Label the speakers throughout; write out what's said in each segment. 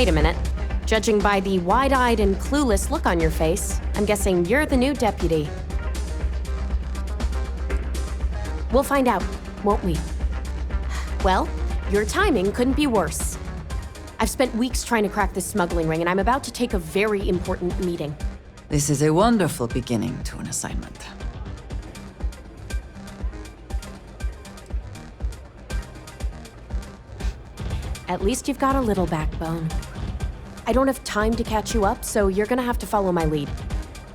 Speaker 1: Wait a minute. Judging by the wide-eyed and clueless look on your face, I'm guessing you're the new deputy. We'll find out, won't we? Well, your timing couldn't be worse. I've spent weeks trying to crack this smuggling ring, and I'm about to take a very important meeting.
Speaker 2: This is a wonderful beginning to an assignment.
Speaker 1: At least you've got a little backbone. I don't have time to catch you up, so you're gonna have to follow my lead.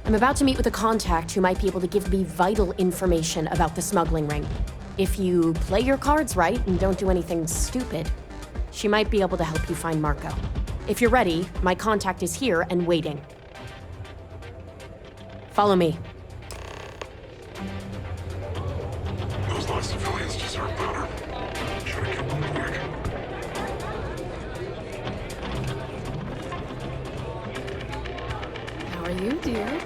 Speaker 1: I'm about to meet with a contact who might be able to give me vital information about the smuggling ring. If you play your cards right and don't do anything stupid, she might be able to help you find Marco. If you're ready, my contact is here and waiting. Follow me.
Speaker 3: Those last civilians deserve better. Should have killed them quick.
Speaker 4: How are you, dear?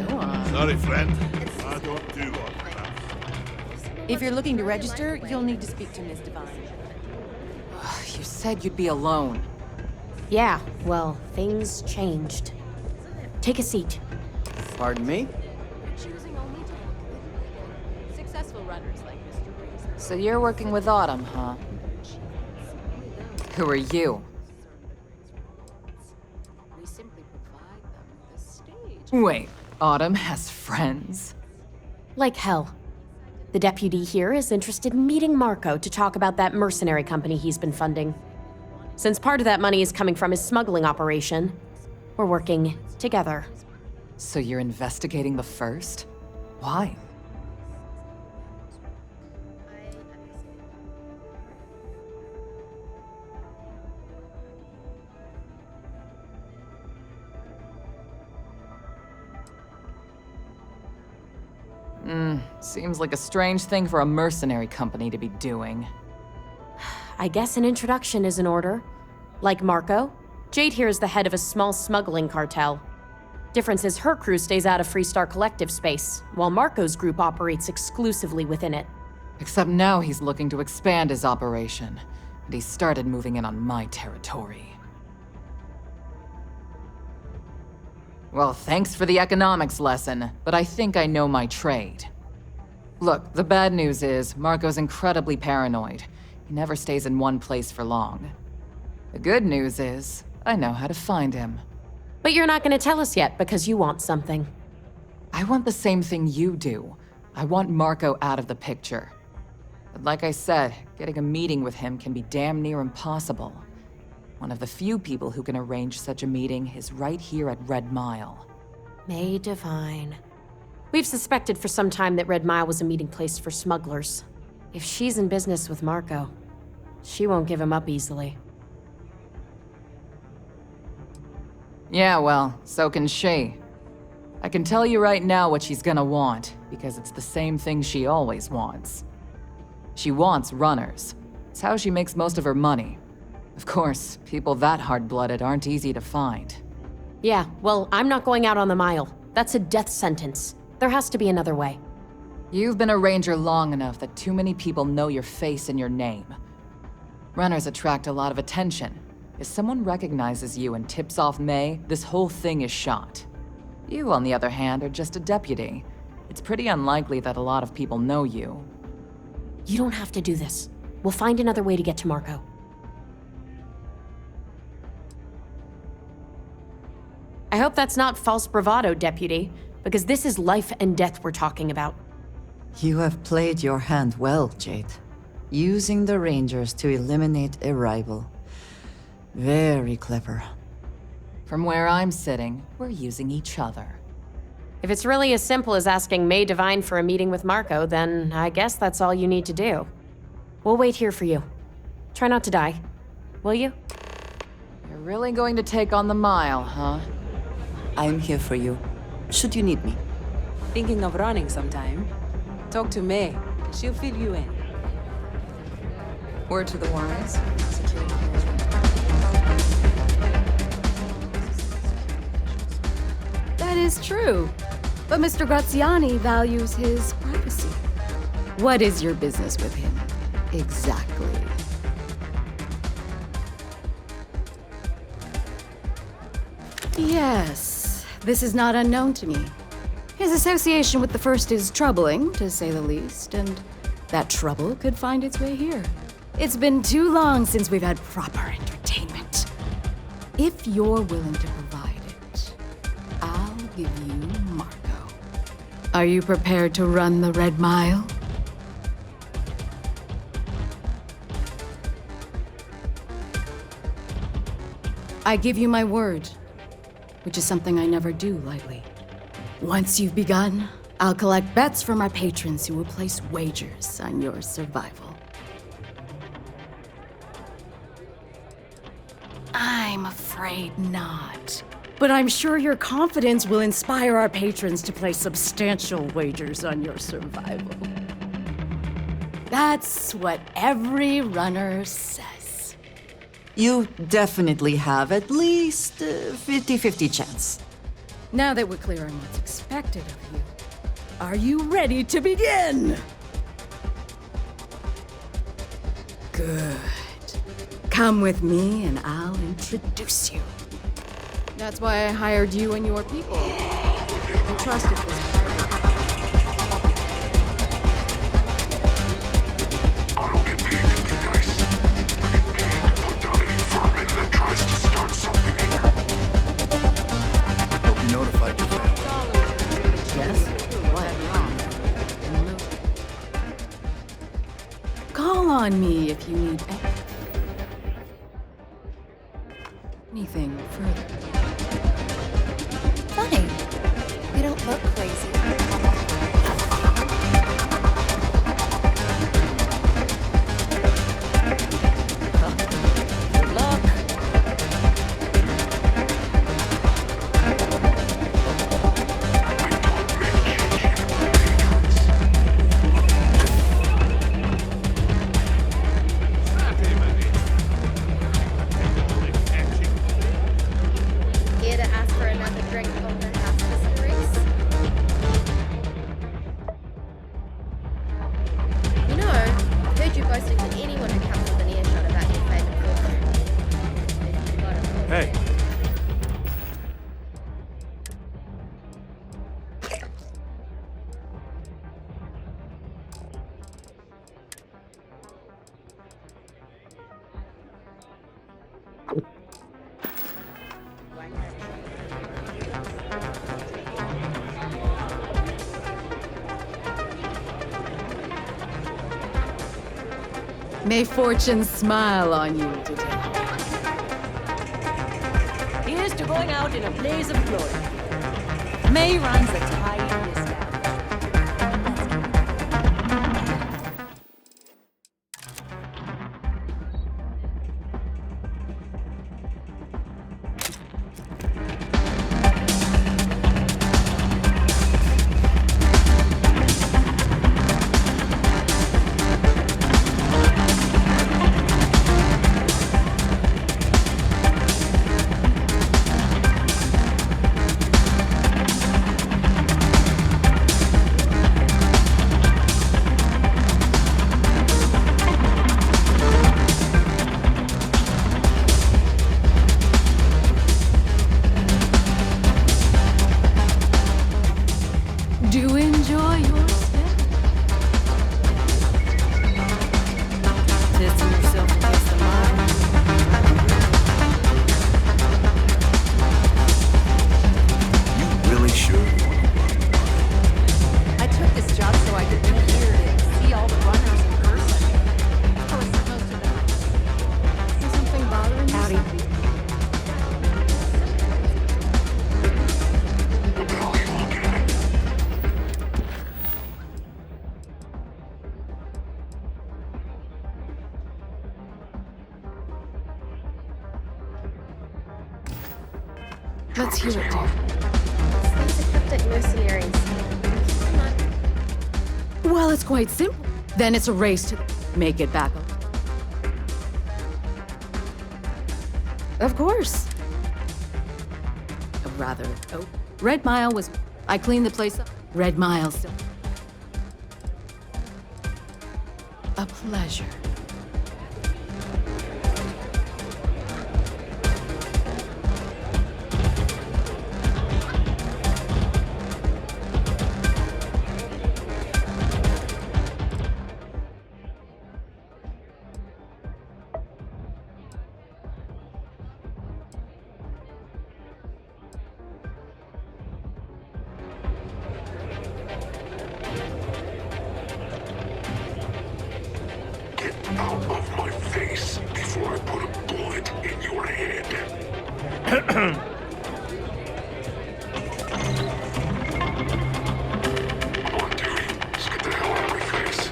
Speaker 4: Go on.
Speaker 5: Sorry, friend. I don't do autographs.
Speaker 6: If you're looking to register, you'll need to speak to Ms. Devine.
Speaker 7: You said you'd be alone.
Speaker 1: Yeah, well, things changed. Take a seat.
Speaker 7: Pardon me?
Speaker 4: Successful runners like Mr. Reese.
Speaker 7: So you're working with Autumn, huh? Who are you?
Speaker 4: We simply provide them with the stage.
Speaker 7: Wait, Autumn has friends?
Speaker 1: Like hell. The deputy here is interested in meeting Marco to talk about that mercenary company he's been funding. Since part of that money is coming from his smuggling operation, we're working together.
Speaker 7: So you're investigating the first? Why? Seems like a strange thing for a mercenary company to be doing.
Speaker 1: I guess an introduction is in order. Like Marco, Jade here is the head of a small smuggling cartel. Difference is her crew stays out of Freestar Collective space, while Marco's group operates exclusively within it.
Speaker 7: Except now he's looking to expand his operation, and he started moving in on my territory. Well, thanks for the economics lesson, but I think I know my trade. Look, the bad news is, Marco's incredibly paranoid. He never stays in one place for long. The good news is, I know how to find him.
Speaker 1: But you're not going to tell us yet because you want something.
Speaker 7: I want the same thing you do. I want Marco out of the picture. But like I said, getting a meeting with him can be damn near impossible. One of the few people who can arrange such a meeting is right here at Red Mile.
Speaker 1: May Devine. We've suspected for some time that Red Mile was a meeting place for smugglers. If she's in business with Marco, she won't give him up easily.
Speaker 7: Yeah, well, so can she. I can tell you right now what she's gonna want, because it's the same thing she always wants. She wants runners. It's how she makes most of her money. Of course, people that hard-blooded aren't easy to find.
Speaker 1: Yeah, well, I'm not going out on the mile. That's a death sentence. There has to be another way.
Speaker 7: You've been a ranger long enough that too many people know your face and your name. Runners attract a lot of attention. If someone recognizes you and tips off May, this whole thing is shot. You, on the other hand, are just a deputy. It's pretty unlikely that a lot of people know you.
Speaker 1: You don't have to do this. We'll find another way to get to Marco. I hope that's not false bravado, Deputy, because this is life and death we're talking about.
Speaker 2: You have played your hand well, Jade. Using the Rangers to eliminate a rival. Very clever.
Speaker 7: From where I'm sitting, we're using each other.
Speaker 1: If it's really as simple as asking May Devine for a meeting with Marco, then I guess that's all you need to do. We'll wait here for you. Try not to die, will you?
Speaker 7: You're really going to take on the mile, huh?
Speaker 2: I'm here for you, should you need me.
Speaker 8: Thinking of running sometime? Talk to May. She'll fill you in.
Speaker 6: Word to the wise.
Speaker 4: That is true. But Mr. Graziani values his privacy. What is your business with him?
Speaker 6: exactly? Yes, this is not unknown to me. His association with the First is troubling, to say the least, and that trouble could find its way here. It's been too long since we've had proper entertainment. If you're willing to provide it, I'll give you Marco. Are you prepared to run the Red Mile? I give you my word, which is something I never do lightly. Once you've begun, I'll collect bets from our patrons who will place wagers on your survival. I'm afraid not. But I'm sure your confidence will inspire our patrons to place substantial wagers on your survival. That's what every runner says.
Speaker 2: You definitely have at least 50-50 chance.
Speaker 6: Now that we're clear on what's expected of you, are you ready to begin? Good. Come with me and I'll introduce you. That's why I hired you and your people. I trusted this party.
Speaker 3: I don't get paid to be nice. I get paid to put down any vermin that tries to start something here.
Speaker 5: Hope you notified your family.
Speaker 6: Yes? What? Call on me if you need anything further.
Speaker 1: Funny. You don't look crazy.
Speaker 6: Good luck.
Speaker 9: Here to ask for another drink on the house, Mr. Reese? You know, I've heard you boasting to anyone who comes within earshot about your favorite book.
Speaker 5: Hey,
Speaker 6: May fortune smile on you today.
Speaker 8: Here's to going out in a blaze of glory. May runs the tide in this town.
Speaker 6: Do enjoy your stay. Testing yourself against the line.
Speaker 5: you really sure you want to run the mile?
Speaker 4: I took this job so I could be here to see all the runners in person. Of course, most of them. Is something bothering you?
Speaker 3: What the hell are you looking at?
Speaker 6: Let's hear it, dear.
Speaker 9: These are cryptic mercenaries. Come on.
Speaker 6: Well, it's quite simple. Then it's a race to make it back. Of course. Red Mile was... I cleaned the place up. Red Mile still... A pleasure.
Speaker 3: Get out of my face before I put a bullet in your head. I'm on duty. Just get the hell out of my face.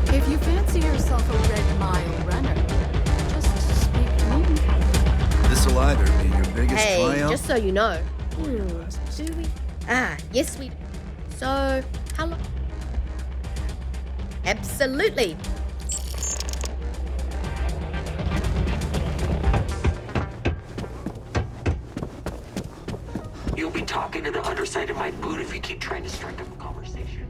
Speaker 6: If you fancy yourself a Red Mile runner, just speak to me.
Speaker 5: This'll either be your biggest
Speaker 9: Hey,
Speaker 5: triumph.
Speaker 9: just so you know. Do we? Yes we do. So, how long? Absolutely.
Speaker 10: You'll be talking to the underside of my boot if you keep trying to strike up a conversation.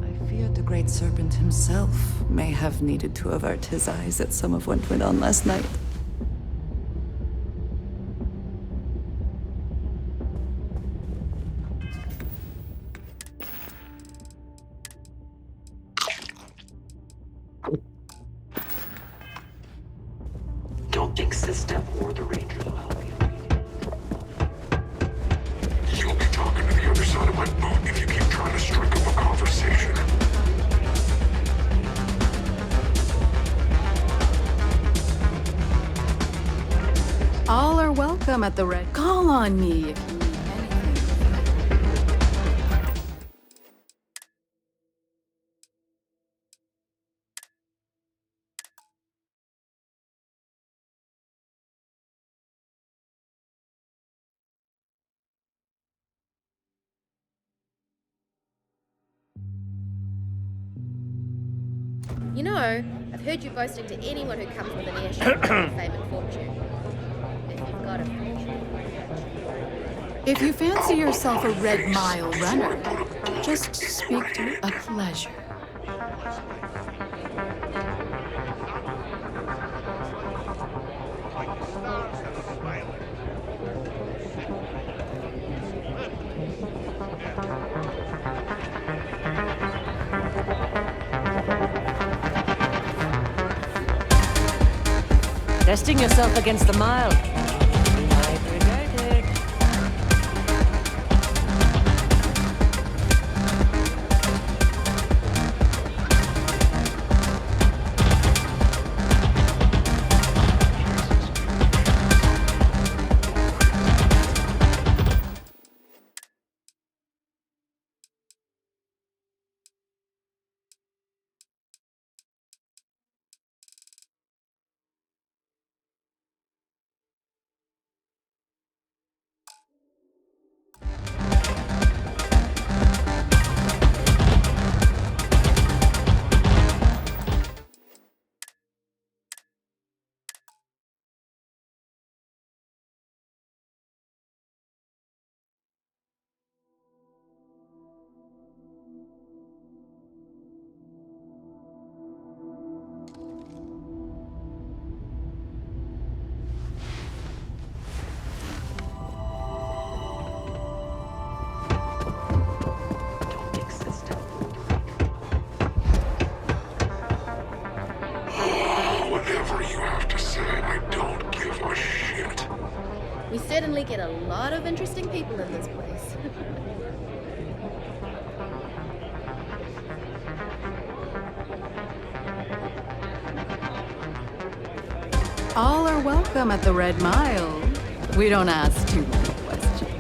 Speaker 2: I fear the Great Serpent himself may have needed to avert his eyes at some of what went on last night.
Speaker 10: Don't think System or the Ranger will help you.
Speaker 3: You'll be talking to the other side of my boot if you keep trying to strike up a conversation.
Speaker 6: All are welcome at the Red. Call on me if you need anything.
Speaker 9: You know, I've heard you boasting to anyone who comes with an airship of fame and fortune. If you've got a fortune.
Speaker 6: If you fancy yourself a Red Mile runner, just speak to me. A pleasure.
Speaker 8: Testing yourself against the mile. Might regret it.
Speaker 3: Whatever you have to say, I don't give a shit.
Speaker 9: We certainly get a lot of interesting people in this place.
Speaker 6: All are welcome at the Red Mile. We don't ask too many questions.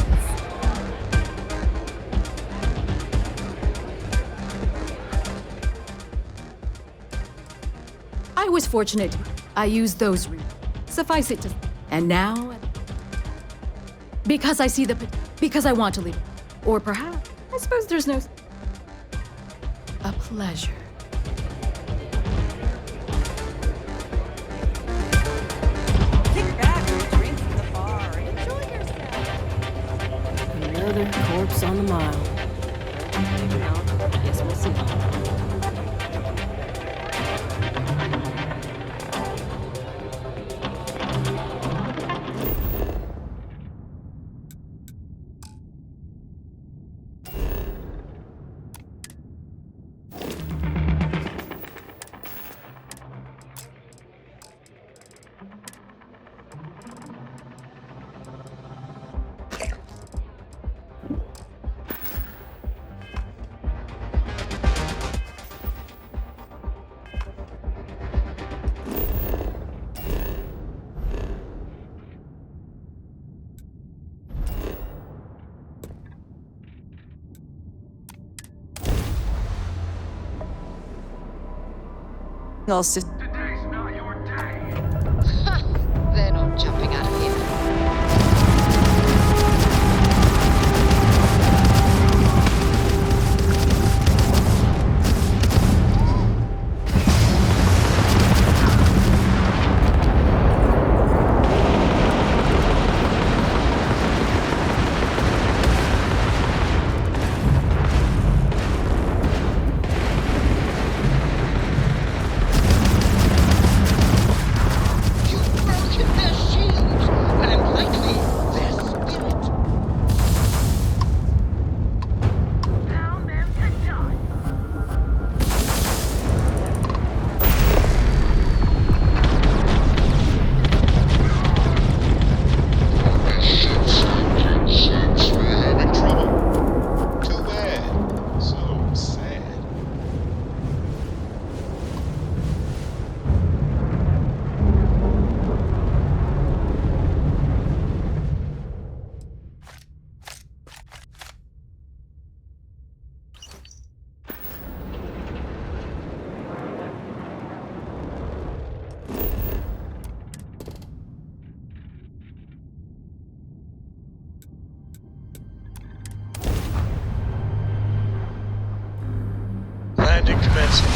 Speaker 6: I was fortunate. I used those. Suffice it to. And now. Because I see the. Because I want to leave. Or perhaps. I suppose there's no. A pleasure.
Speaker 8: Kick back and drink from the bar. Enjoy yourself. Another corpse on the mile. Well, guess we'll see.
Speaker 2: I'll sit.
Speaker 3: Today's not your day.
Speaker 4: They're not jumping out of here.
Speaker 3: Landing commencing.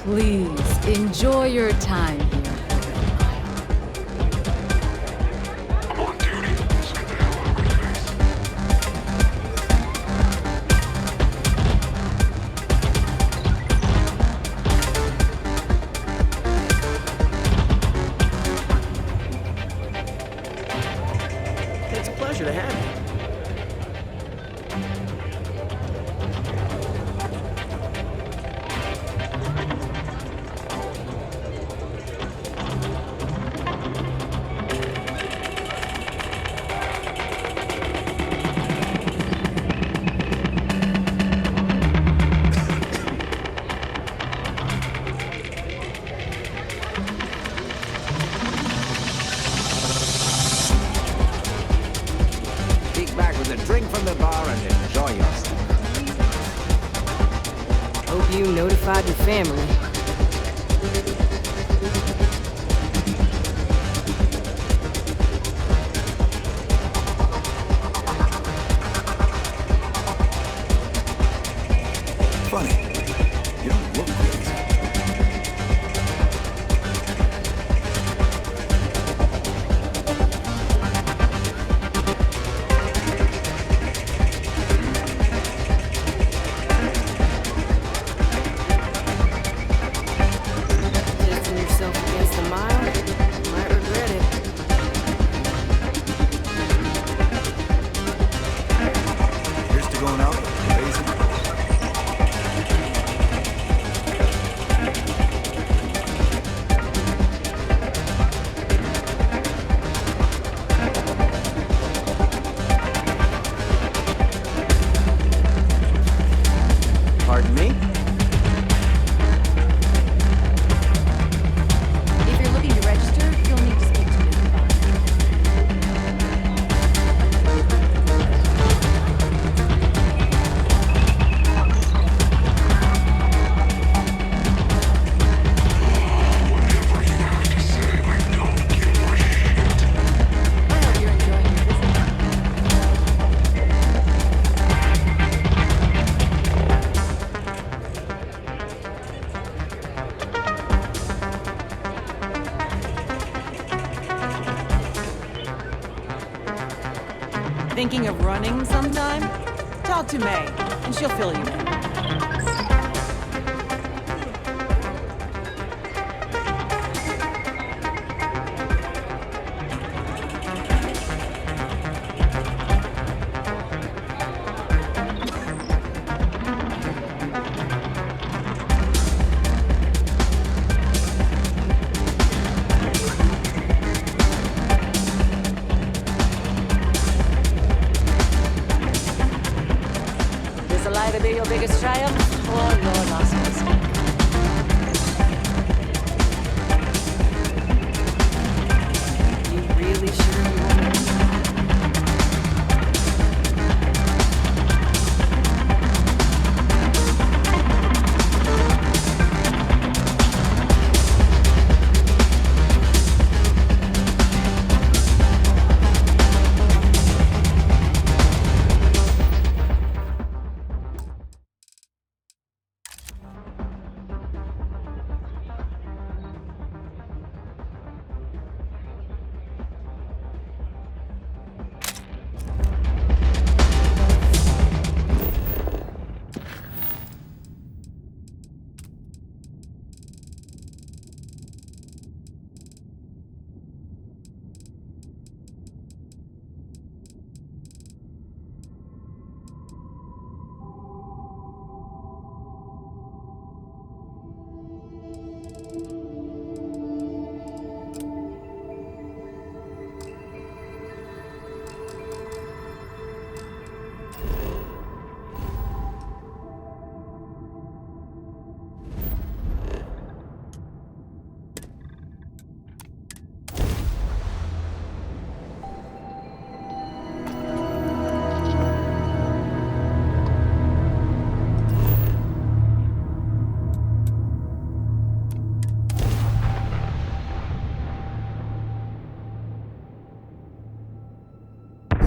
Speaker 6: Please, enjoy your time here.
Speaker 3: I'm on duty. Let's get the hell out of my face.
Speaker 11: It's a pleasure to have you.
Speaker 5: Kick back with a drink from the bar and enjoy yourself.
Speaker 8: Hope you notified your family.
Speaker 5: Funny. You don't look crazy.
Speaker 8: Testing yourself against the mile, you might regret it.
Speaker 5: Here's to going out with amazing.
Speaker 11: Pardon me?
Speaker 4: If you're looking to register, you'll need to speak to me.
Speaker 3: Whatever you have to say, I don't give a shit.
Speaker 4: I hope you're enjoying your visit.
Speaker 8: Thinking of running sometime? Talk to May, and she'll fill you in.
Speaker 12: This'll either be your biggest triumph or your last mistake.
Speaker 8: You really sure you want to?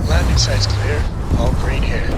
Speaker 13: Landing site's clear. All green here.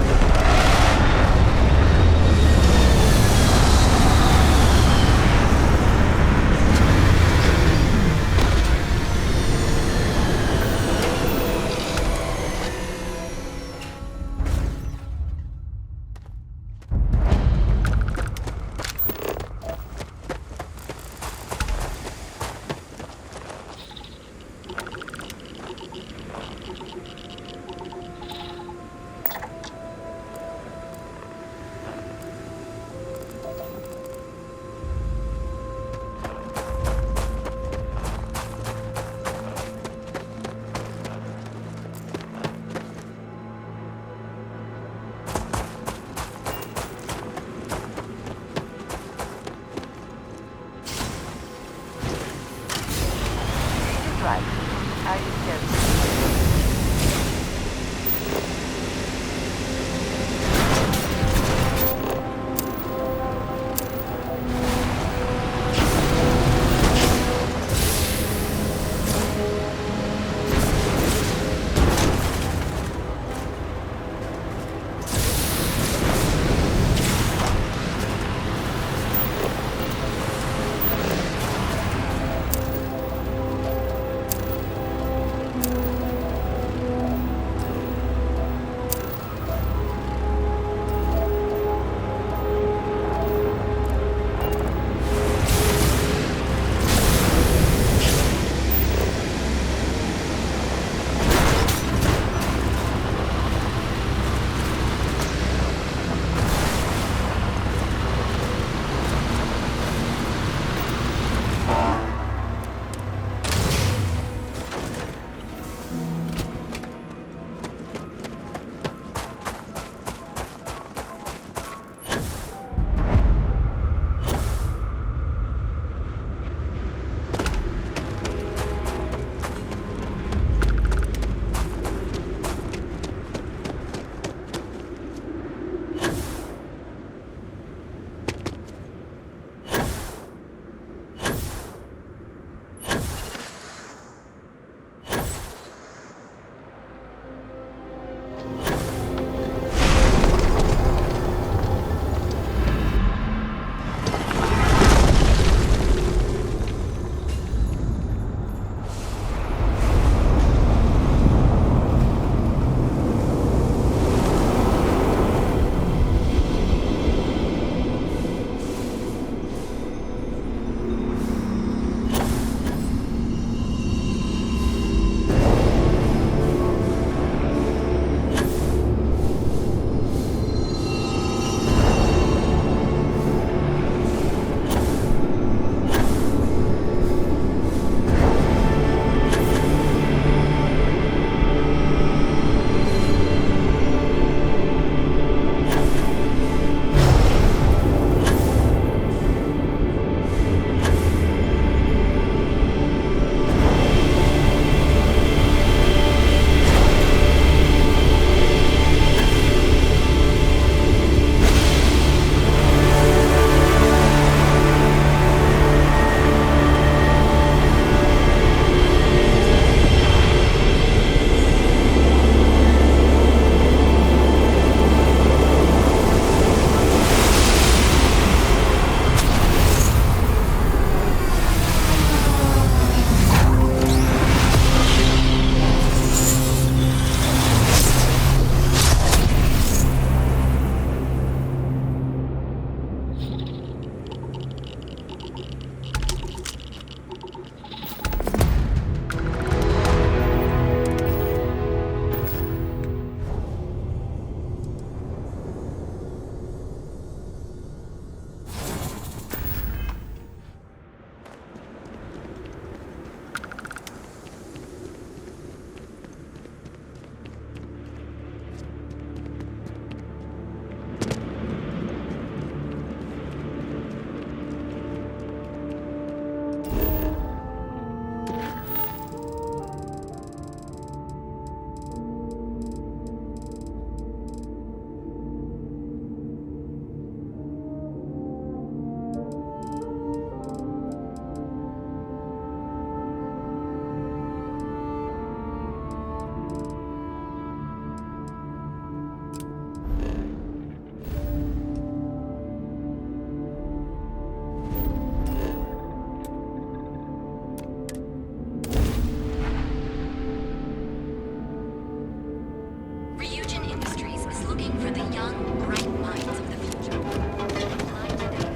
Speaker 14: Ryujin Industries is looking for the young, bright minds of the future. Apply today.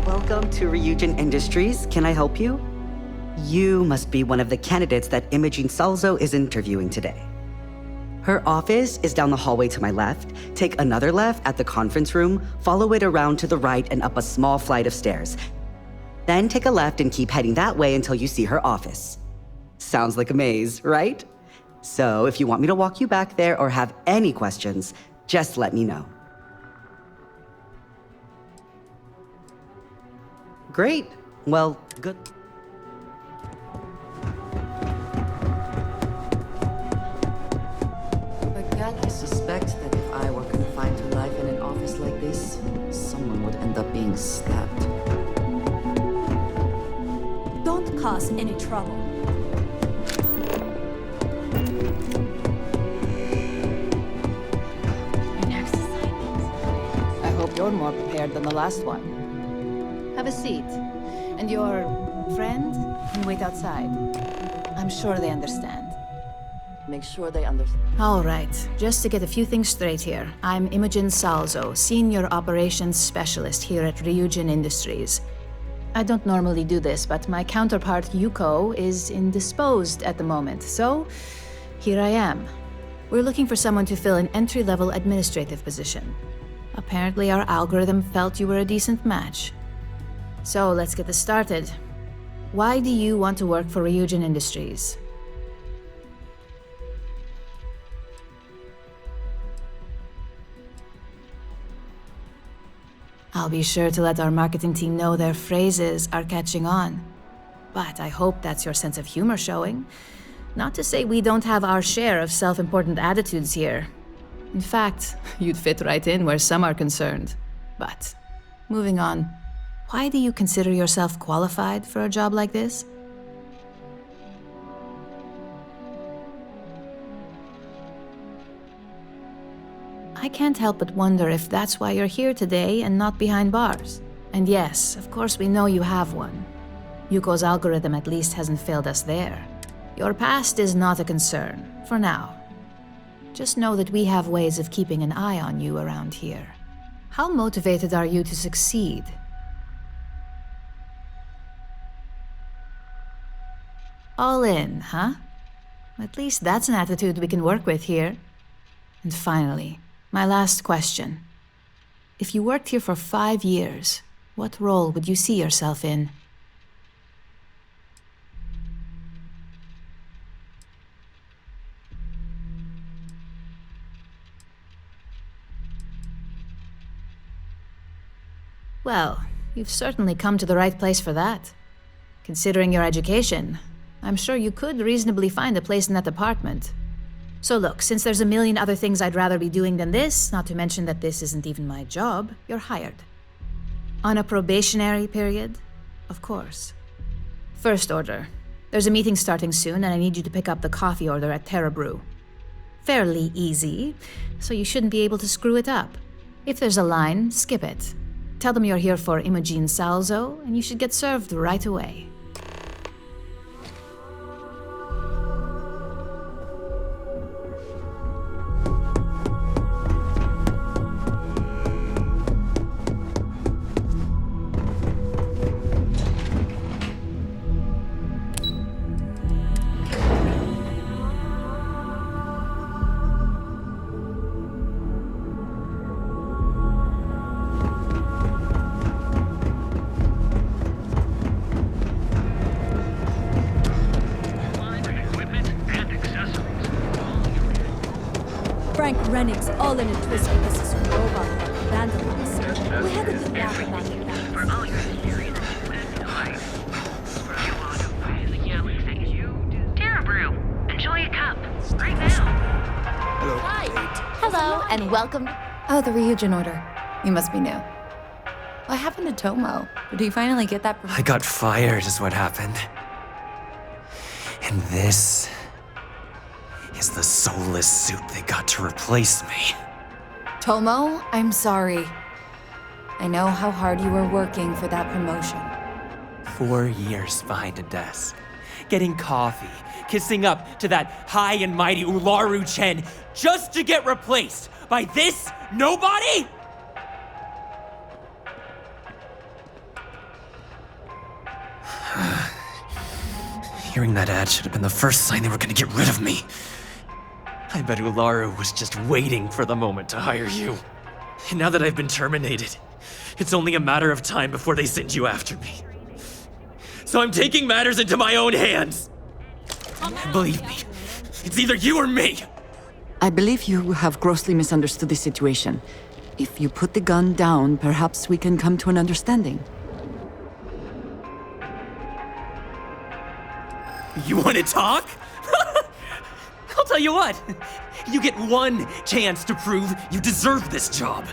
Speaker 15: Welcome to Ryujin Industries. Can I help you? You must be one of the candidates that Imogene Salzo is interviewing today. Her office is down the hallway to my left. Take another left at the conference room, follow it around to the right and up a small flight of stairs. Then take a left and keep heading that way until you see her office. Sounds like a maze, right? So if you want me to walk you back there or have any questions, just let me know. Great. Well, good.
Speaker 2: Again, I suspect that if I were confined to life in an office like this, someone would end up being stabbed.
Speaker 16: Don't cause any trouble.
Speaker 6: Your next assignment. I hope you're more prepared than the last one. Have a seat. And your friend can wait outside. I'm sure they understand.
Speaker 7: Make sure they understand.
Speaker 6: All right, just to get a few things straight here. I'm Imogen Salzo, Senior Operations Specialist here at Ryujin Industries. I don't normally do this, but my counterpart Yuko is indisposed at the moment, so here I am. We're looking for someone to fill an entry-level administrative position. Apparently our algorithm felt you were a decent match. So let's get this started. Why do you want to work for Ryujin Industries? I'll be sure to let our marketing team know their phrases are catching on. But I hope that's your sense of humor showing. Not to say we don't have our share of self-important attitudes here. In fact, you'd fit right in where some are concerned. But, moving on. Why do you consider yourself qualified for a job like this? I can't help but wonder if that's why you're here today and not behind bars. And yes, of course we know you have one. Yuko's algorithm at least hasn't failed us there. Your past is not a concern, for now. Just know that we have ways of keeping an eye on you around here. How motivated are you to succeed? All in, huh? At least that's an attitude we can work with here. And finally, my last question.
Speaker 17: If you worked here for 5 years, what role would you see yourself in? Well, you've certainly come to the right place for that. Considering your education, I'm sure you could reasonably find a place in that department. So look, since there's a million other things I'd rather be doing than this, not to mention that this isn't even my job, you're hired. On a probationary period, of course. First order. There's a meeting starting soon, and I need you to pick up the coffee order at Terra Brew. Fairly easy, so you shouldn't be able to screw it up. If there's a line, skip it. Tell them you're here for Imogen Salzo, and you should get served right away.
Speaker 16: Frank Rennick's all in a twist with this robot vandalism. We had a good laugh about it.
Speaker 10: For all your experience with life. Terra Brew. Enjoy a cup. Right now.
Speaker 5: Hello.
Speaker 6: Hi. Hello, and welcome. Oh, the Ryujin order. You must be new. What happened to Tomo? Did he finally get that
Speaker 18: I got fired is what happened. And this is the soulless suit they got to replace me.
Speaker 6: Tomo, I'm sorry. I know how hard you were working for that promotion.
Speaker 18: 4 years behind a desk, getting coffee, kissing up to that high and mighty Ularu Chen just to get replaced by this nobody? Hearing that ad should have been the first sign they were gonna get rid of me. I bet Ularu was just waiting for the moment to hire you. And now that I've been terminated, it's only a matter of time before they send you after me. So I'm taking matters into my own hands. Believe me, it's either you or me.
Speaker 2: I believe you have grossly misunderstood the situation. If you put the gun down, perhaps we can come to an understanding.
Speaker 18: You want to talk? I'll tell you what. You get one chance to prove you deserve this job.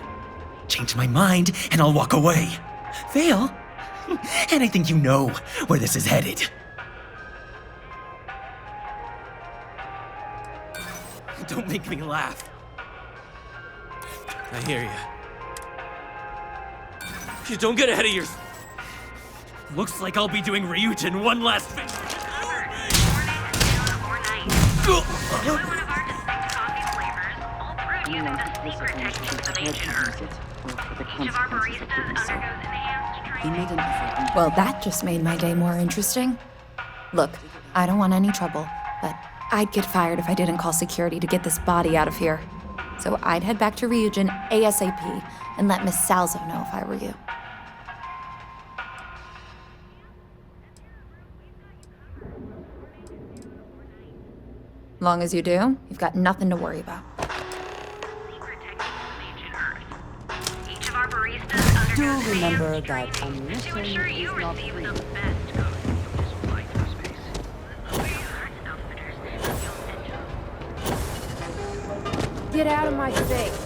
Speaker 18: Change my mind, and I'll walk away. Fail, and I think you know where this is headed. Don't make me laugh. I hear you. Don't get ahead of yours. Looks like I'll be doing Ryujin one last thing.
Speaker 6: Well, that just made my day more interesting. Look, I don't want any trouble, but I'd get fired if I didn't call security to get this body out of here. So I'd head back to Ryujin ASAP and let Miss Salzo know if I were you. Long as you do, you've got nothing to worry about.
Speaker 8: Do remember that ammunition is not free.
Speaker 4: Get out of my face.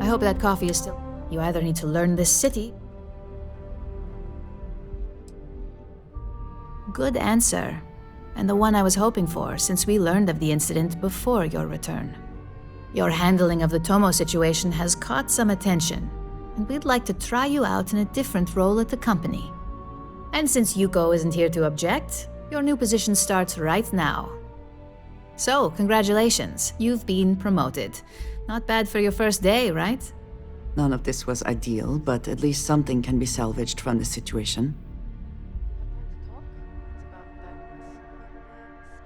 Speaker 17: I hope that coffee is still... You either need to learn this city... Good answer. And the one I was hoping for, since we learned of the incident before your return. Your handling of the Tomo situation has caught some attention, and we'd like to try you out in a different role at the company. And since Yuko isn't here to object, your new position starts right now. So, congratulations, you've been promoted. Not bad for your first day, right?
Speaker 2: None of this was ideal, but at least something can be salvaged from this situation.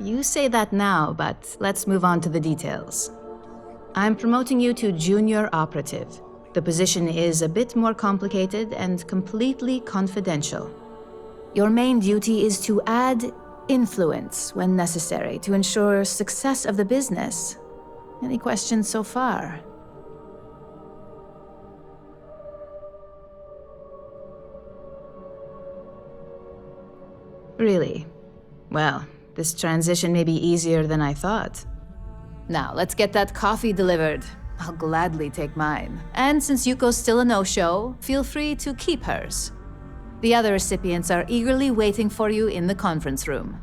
Speaker 17: You say that now, but let's move on to the details. I'm promoting you to junior operative. The position is a bit more complicated and completely confidential. Your main duty is to add influence when necessary to ensure success of the business. Any questions so far? Really? Well, this transition may be easier than I thought. Now, let's get that coffee delivered. I'll gladly take mine. And since Yuko's still a no-show, feel free to keep hers. The other recipients are eagerly waiting for you in the conference room.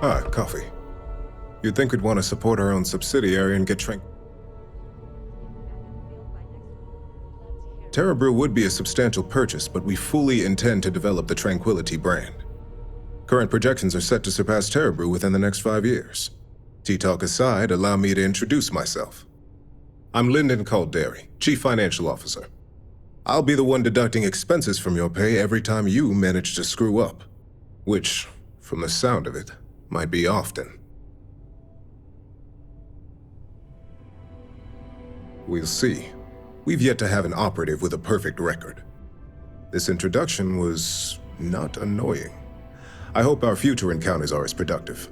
Speaker 19: Ah, coffee. You'd think we'd want to support our own subsidiary and get Terra Brew would be a substantial purchase, but we fully intend to develop the Tranquility brand. Current projections are set to surpass Terra Brew within the next 5 years. Tea talk aside, allow me to introduce myself. I'm Lyndon Calderi, Chief Financial Officer. I'll be the one deducting expenses from your pay every time you manage to screw up. Which, from the sound of it, might be often. We'll see. We've yet to have an operative with a perfect record. This introduction was not annoying. I hope our future encounters are as productive.